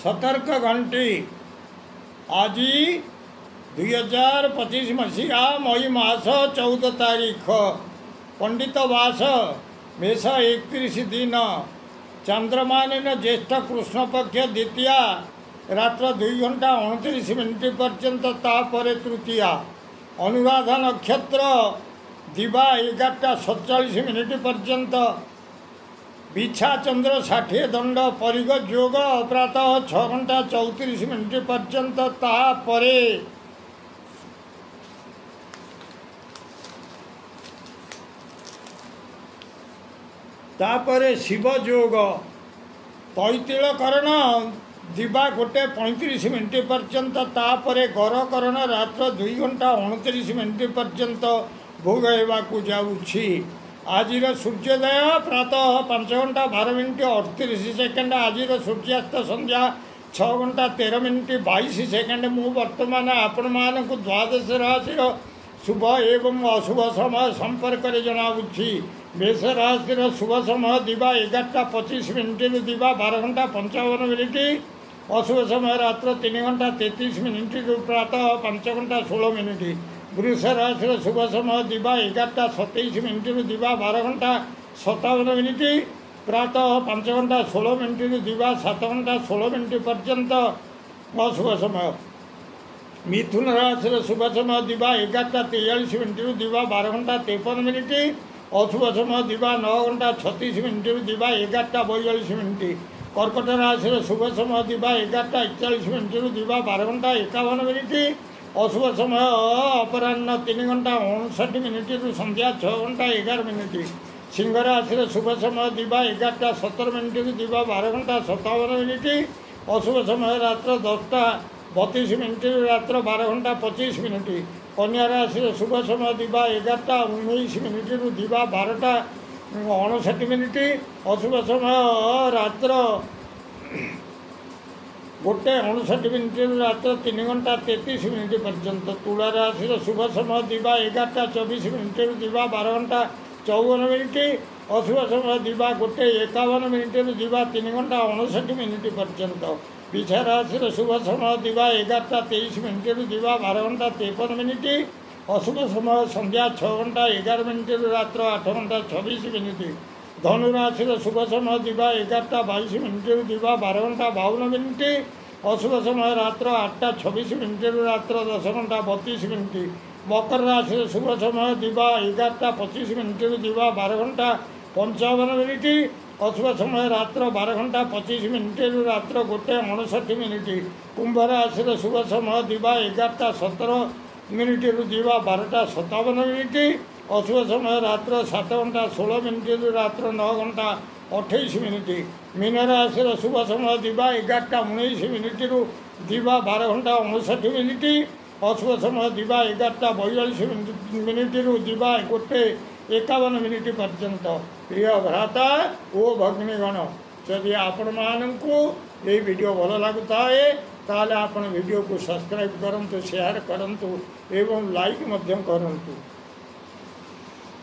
सतर्क घंटी आज 2025 मसीहा मई मास 14 तारीख पंडित वास मेष 31 दिन चंद्रमान ज्येष्ठ कृष्ण पक्ष द्वितीया रात्र 2 घंटा 29 मिनिट पर्यंत तापर तृतीया अनुराधा नक्षत्र दिवा 11:47 मिनिट पर्यंत बिछा चंद्र 60 दंड परिग योग प्रातः 6 घंटा 34 मिनिट पर्यंत तापरे शिव योग तैतिल करण दिवा 1:35 मिनिट पर्यंत तापरे गर करण रात्र 2 घंटा 29 मिनिट पर्यंत भोग होगाकू जाऊँगी। आज सूर्योदय प्रातः 5 घंटा 12 मिनिट 38 सेकेंड। आज सूर्यास्त संध्या 6 घंटा 13 मिनिट 22 सेकेंड। मु वर्तमान आपण मानक द्वादश राशि शुभ एवं अशुभ समय संपर्क में जनाऊँगी। मेष राशि शुभ समय दिवा 11:25 मिनिट दिवा 12 घंटा 55 मिनिट। अशुभ समय रात्र 3 घंटा 33 मिनिट प्रातः 5 घंटा 16 मिनिट। वृष राशि शुभ समय दिवा 11:27 मिनिट दिवा 12 घंटा 57 मिनिट। प्रातः 5 घंटा 16 मिनिट दिवा 7 घंटा 16 मिनिट पर्यंत अशुभ समय। मिथुन राशि शुभ समय दिवा 11:43 मिनिट दिवा 12 घंटा 53 मिनिट। अशुभ समय दिवा 9 घंटा 36 मिनिट दिवा 11:42 मिनिट। कर्कट राशि शुभ समय दिवा 11:41 मिनिट दिवा 12 घंटा 51 मिनिट। अशुभ समय अपराह्न 3 घंटा 59 मिनिट संध्या 6 घंटा 11 मिनिट। सिंह राशि शुभ समय दिवा 11:17 मिनिट दिवा 12 घंटा 57 मिनिट। अशुभ समय रात्र 10:32 मिनिट रात्र 12 घंटा 25 मिनिट। कन्या राशि शुभ समय दिवा 11:19 मिनिट दिवा 12:59 मिनिट। अशुभ समय रात्र 1:59 मिनिट रात्र 3 घंटा 33 मिनिट पर्यंत। तुला राशि शुभ समय दिवा 11:24 मिनिट दिवा 12 घंटा 54 मिनिट। अशुभ समय दिवा 1:51 मिनिट दिवा 3 घंटा 59 मिनिट पर्यंत। बिछा राशि शुभ समय दिवा 11:23 मिनिट दिवा 12 घंटा 53 मिनिट। अशुभ समय संध्या 6 घंटा 11 मिनिट रात्र 8 घंटा 26 मिनिट। धनु राशि शुभ समय दिवा 11:22 मिनिट दिवा 12 घंटा 52 मिनिट। अशुभ समय रात्र 8:26 मिनिट रात्र 10 घंटा 32 मिनिट। मकर राशि शुभ समय दिवा 11:25 मिनिट दिवा 12 घंटा 55 मिनिट। अशुभ समय रात्र 12 घंटा 25 मिनिट रात्र 1:59 मिनिट। कुंभ राशि शुभ समय दिवा 11:17 मिनिट दिवा 12:57 मिनिट। अशुभ समय रात्र 7 घंटा 16 मिनिट रात्र 9 घंटा 28 मिनिट। मीन राशि शुभ समय दिवा 11:19 मिनिट दिवा 12 घंटा 59 मिनिट। अशुभ समय दिवा 11:42 मिनिट दिवा 1:51 मिनिट पर्यंत। प्रिय भ्राता ओ भगिनीगण, जदि आपण मानकु ये वीडियो भल लगुता है ताले आपण वीडियो को सब्सक्राइब करंतु, शेयर करंतु एवं लाइक मध्यम करंतु।